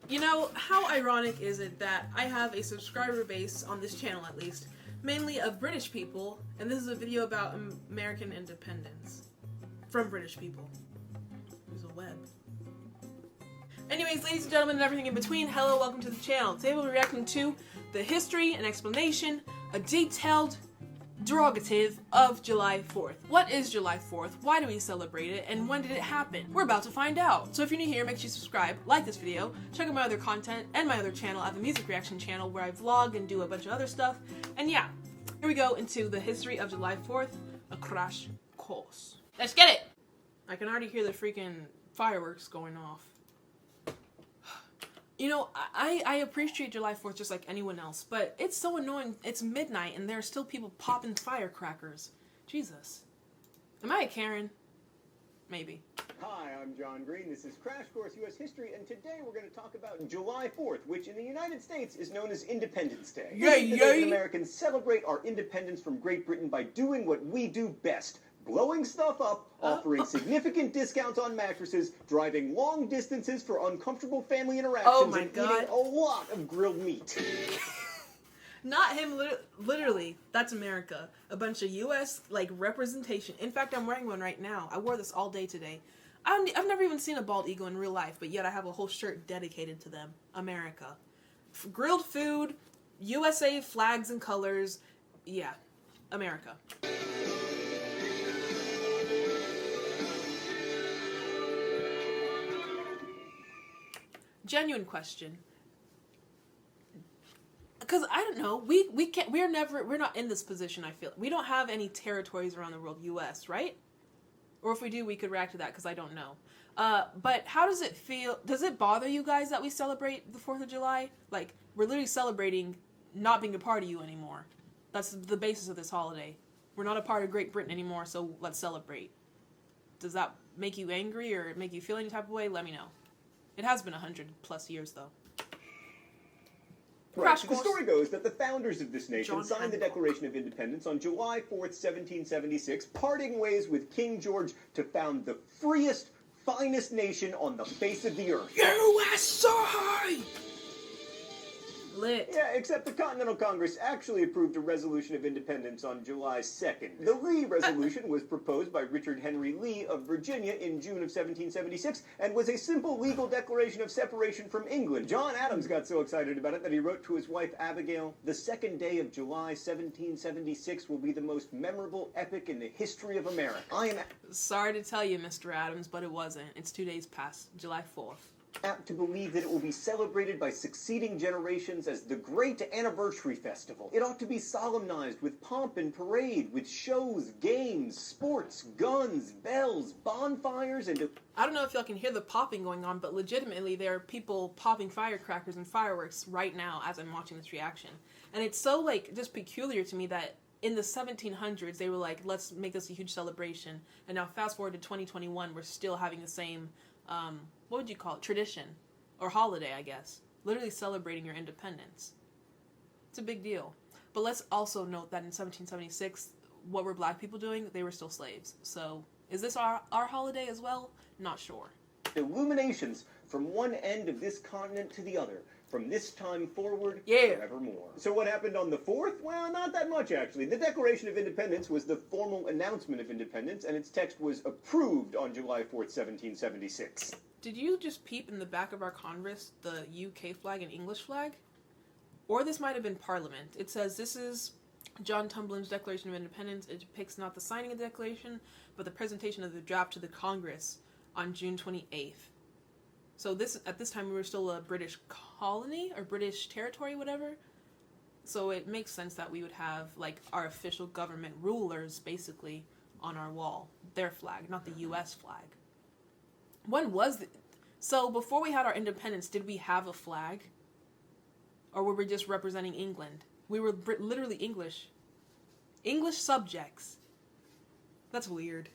You know, how ironic is it that I have a subscriber base, on this channel at least, mainly of British people, and this is a video about American independence. From British people. There's a web. Anyways, ladies and gentlemen and everything in between, hello, welcome to the channel. Today we'll be reacting to the history and explanation, a detailed derogative of July 4th. What is July 4th? Why do we celebrate it? And when did it happen? We're about to find out. So if you're new here, make sure you subscribe, like this video, check out my other content and my other channel. I have a music reaction channel where I vlog and do a bunch of other stuff. And yeah, here we go into the history of July 4th, a crash course. Let's get it! I can already hear the freaking fireworks going off. You know, I appreciate July 4th just like anyone else, but it's so annoying. It's midnight and there are still people popping firecrackers. Jesus. Am I a Karen? Maybe. Hi, I'm John Green. This is Crash Course U.S. History, and today we're going to talk about July 4th, which in the United States is known as Independence Day. Yay, The day yay! Americans celebrate our independence from Great Britain by doing what we do best. Blowing stuff up, offering significant discounts on mattresses, driving long distances for uncomfortable family interactions, and eating a lot of grilled meat. Not him, literally. That's America. A bunch of U.S. like representation. In fact, I'm wearing one right now. I wore this all day today. I've never even seen a bald eagle in real life, but yet I have a whole shirt dedicated to them. America. Grilled food, USA flags and colors. Yeah, America. Genuine question. Because I don't know, we're not in this position. I feel we don't have any territories around the world, U.S. right? Or if we do, we could react to that because I don't know. But how does it feel? Does it bother you guys that we celebrate the 4th of July? Like we're literally celebrating not being a part of you anymore. That's the basis of this holiday. We're not a part of Great Britain anymore, so let's celebrate. Does that make you angry or make you feel any type of way? Let me know. It has been 100+ years, though. Right. The story goes that the founders of this nation signed the Declaration of Independence on July 4th, 1776, parting ways with King George to found the freest, finest nation on the face of the earth. USA! Lit. Yeah, except the Continental Congress actually approved a resolution of independence on July 2nd. The Lee resolution was proposed by Richard Henry Lee of Virginia in June of 1776 and was a simple legal declaration of separation from England. John Adams got so excited about it that he wrote to his wife Abigail, "The second day of July 1776 will be the most memorable epic in the history of America. I am sorry to tell you, Mr. Adams, but it wasn't. It's 2 days past July 4th. Apt to believe that it will be celebrated by succeeding generations as the great anniversary festival. It ought to be solemnized with pomp and parade, with shows, games, sports, guns, bells, bonfires, and... I don't know if y'all can hear the popping going on, but legitimately there are people popping firecrackers and fireworks right now as I'm watching this reaction. And it's so, like, just peculiar to me that in the 1700s they were like, let's make this a huge celebration. And now fast forward to 2021, we're still having the same... what would you call it? Tradition. Or holiday, I guess. Literally celebrating your independence. It's a big deal. But let's also note that in 1776, what were black people doing? They were still slaves. So, is this our holiday as well? Not sure. Illuminations from one end of this continent to the other. From this time forward, forevermore. So what happened on the 4th? Well, not that much, actually. The Declaration of Independence was the formal announcement of independence, and its text was approved on July 4th, 1776. Did you just peep in the back of our Congress the UK flag and English flag? Or this might have been Parliament. It says, this is John Tumblum's Declaration of Independence. It depicts not the signing of the Declaration, but the presentation of the draft to the Congress on June 28th. So at this time we were still a British colony or British territory, whatever. So it makes sense that we would have like our official government rulers basically on our wall, their flag, not the U.S. flag. When was it? So before we had our independence, did we have a flag? Or were we just representing England? We were literally English subjects. That's weird.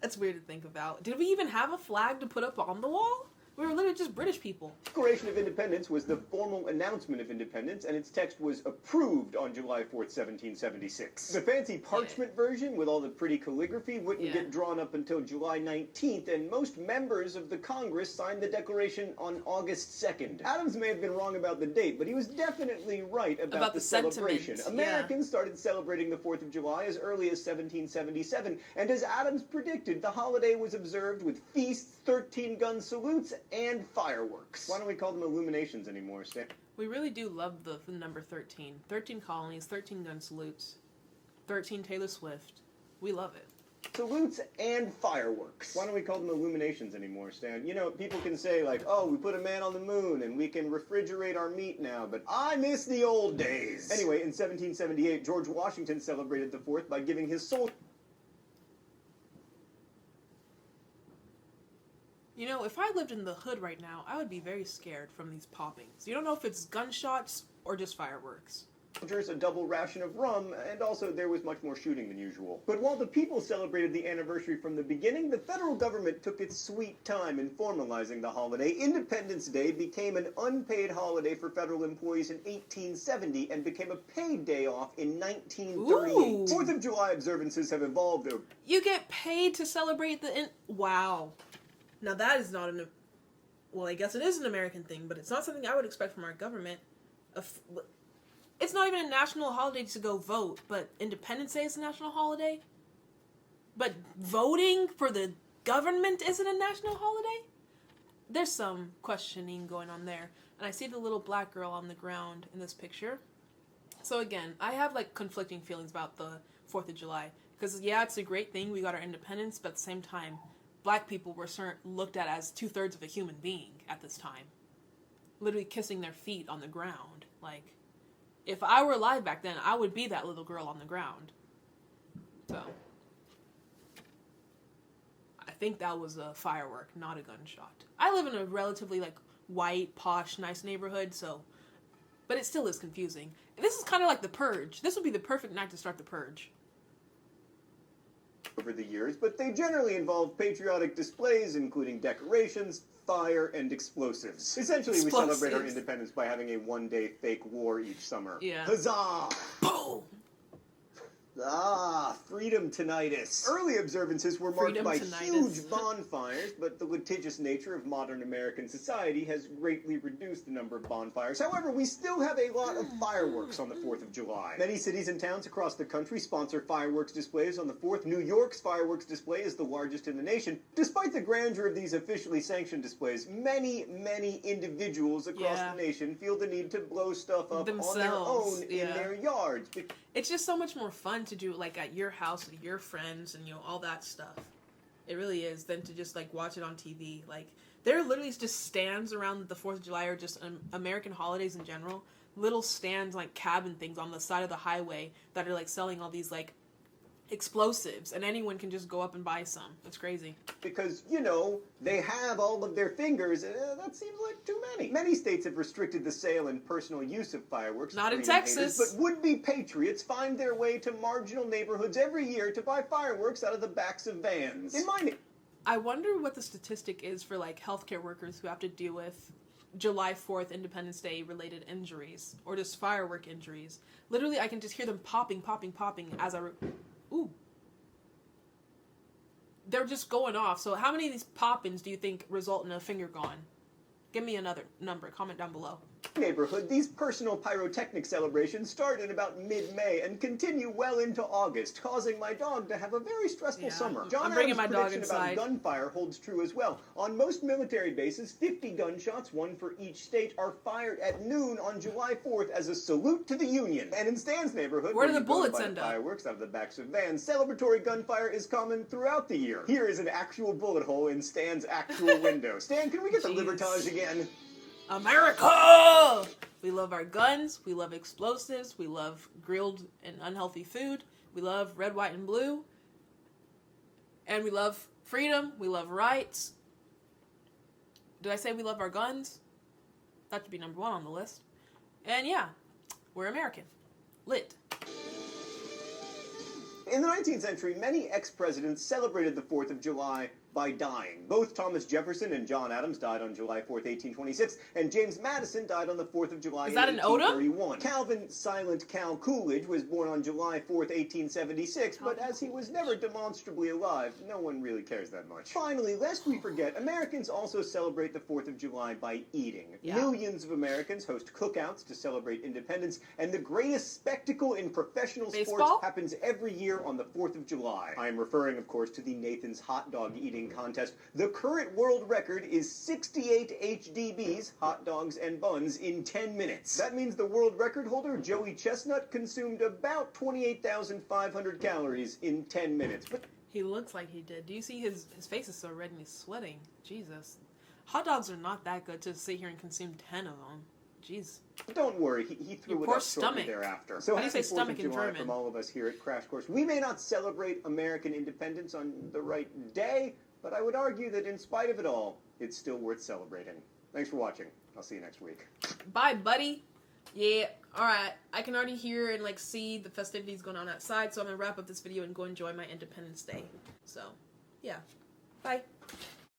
That's weird to think about. Did we even have a flag to put up on the wall? We were literally just British people. Declaration of Independence was the formal announcement of independence, and its text was approved on July 4th, 1776. The fancy parchment version with all the pretty calligraphy wouldn't get drawn up until July 19th, and most members of the Congress signed the Declaration on August 2nd. Adams may have been wrong about the date, but he was definitely right about the celebration. Americans started celebrating the 4th of July as early as 1777, and as Adams predicted, the holiday was observed with feasts, 13-gun salutes, and fireworks. Why don't we call them illuminations anymore, Stan? We really do love the number 13. 13 colonies, 13 gun salutes, 13 Taylor Swift. We love it. Salutes and fireworks. Why don't we call them illuminations anymore, Stan? You know, people can say, like, oh, we put a man on the moon and we can refrigerate our meat now, but I miss the old days. Anyway, in 1778, George Washington celebrated the 4th by giving his soul... You know, if I lived in the hood right now, I would be very scared from these poppings. You don't know if it's gunshots or just fireworks. A double ration of rum, and also there was much more shooting than usual. But while the people celebrated the anniversary from the beginning, the federal government took its sweet time in formalizing the holiday. Independence Day became an unpaid holiday for federal employees in 1870 and became a paid day off in 1938. Ooh. 4th of July observances have evolved over... You get paid to celebrate the... Wow. Now that is not well, I guess it is an American thing, but it's not something I would expect from our government. It's not even a national holiday to go vote, but Independence Day is a national holiday? But voting for the government isn't a national holiday? There's some questioning going on there. And I see the little black girl on the ground in this picture. So again, I have like conflicting feelings about the 4th of July. Because yeah, it's a great thing, we got our independence, but at the same time, black people were looked at as 2/3 of a human being at this time. Literally kissing their feet on the ground. Like, if I were alive back then, I would be that little girl on the ground. So, I think that was a firework, not a gunshot. I live in a relatively, like, white, posh, nice neighborhood, so... But it still is confusing. And this is kind of like The Purge. This would be the perfect night to start The Purge. Over the years, but they generally involve patriotic displays, including decorations, fire, and explosives. Essentially, we celebrate our independence by having a one-day fake war each summer. Yeah. Huzzah! Boom! Ah, freedom tinnitus. Early observances were marked by huge bonfires, but the litigious nature of modern American society has greatly reduced the number of bonfires. However, we still have a lot of fireworks on the 4th of July. Many cities and towns across the country sponsor fireworks displays on the 4th. New York's fireworks display is the largest in the nation. Despite the grandeur of these officially sanctioned displays, many individuals across the nation feel the need to blow stuff up on their own in their yards. It's just so much more fun to do it, like, at your house with your friends and, you know, all that stuff. It really is, than to just, like, watch it on TV. Like, there are literally just stands around the 4th of July or just American holidays in general. Little stands, like, cabin things on the side of the highway that are, like, selling all these, like, explosives. And anyone can just go up and buy some. It's crazy. Because, you know, they have all of their fingers, and that seems like too many. Many states have restricted the sale and personal use of fireworks. Not in Texas. Haters, but would-be patriots find their way to marginal neighborhoods every year to buy fireworks out of the backs of vans. In my I wonder what the statistic is for, like, healthcare workers who have to deal with July 4th, Independence Day related injuries, or just firework injuries. Literally, I can just hear them popping as I... Ooh. They're just going off. So how many of these pop-ins do you think result in a finger gone? Give me another number. Comment down below. Neighborhood, these personal pyrotechnic celebrations start in about mid-May and continue well into August, causing my dog to have a very stressful summer. I'm bringing my dog inside. About gunfire holds true as well. On most military bases, 50 gunshots, one for each state, are fired at noon on July 4th as a salute to the Union. And in Stan's neighborhood, where do the bullets end up? Fireworks out of the backs of vans. Celebratory gunfire is common throughout the year. Here is an actual bullet hole in Stan's actual window. Stan, can we get the libertage again? America! We love our guns, we love explosives, we love grilled and unhealthy food, we love red, white, and blue, and we love freedom, we love rights. Did I say we love our guns? That should be number 1 on the list. And yeah, we're American. Lit. In the 19th century, many ex-presidents celebrated the 4th of July by dying. Both Thomas Jefferson and John Adams died on July 4th, 1826, and James Madison died on the 4th of July Is that in an Oda? 1831. Calvin Silent Cal Coolidge was born on July 4th, 1876, but as he was never demonstrably alive, no one really cares that much. Finally, lest we forget, Americans also celebrate the 4th of July by eating. Yeah. Millions of Americans host cookouts to celebrate independence, and the greatest spectacle in professional sports Baseball? happens every year on the 4th of July. I am referring, of course, to the Nathan's Hot Dog Eating Contest. The current world record is 68 HDBs, hot dogs and buns, in 10 minutes. That means the world record holder, Joey Chestnut, consumed about 28,500 calories in 10 minutes. But He looks like he did. Do you see his face is so red and he's sweating? Jesus. Hot dogs are not that good to sit here and consume 10 of them. Jeez. don't worry, he threw Your it poor up shortly stomach. thereafter. So How do you say happy 4th stomach of in July German? from all of us here at Crash Course. We may not celebrate American independence on the right day, but I would argue that in spite of it all, it's still worth celebrating. Thanks for watching. I'll see you next week. Bye, buddy. Yeah, alright. I can already hear and, see the festivities going on outside, so I'm gonna wrap up this video and go enjoy my Independence Day. So, yeah. Bye.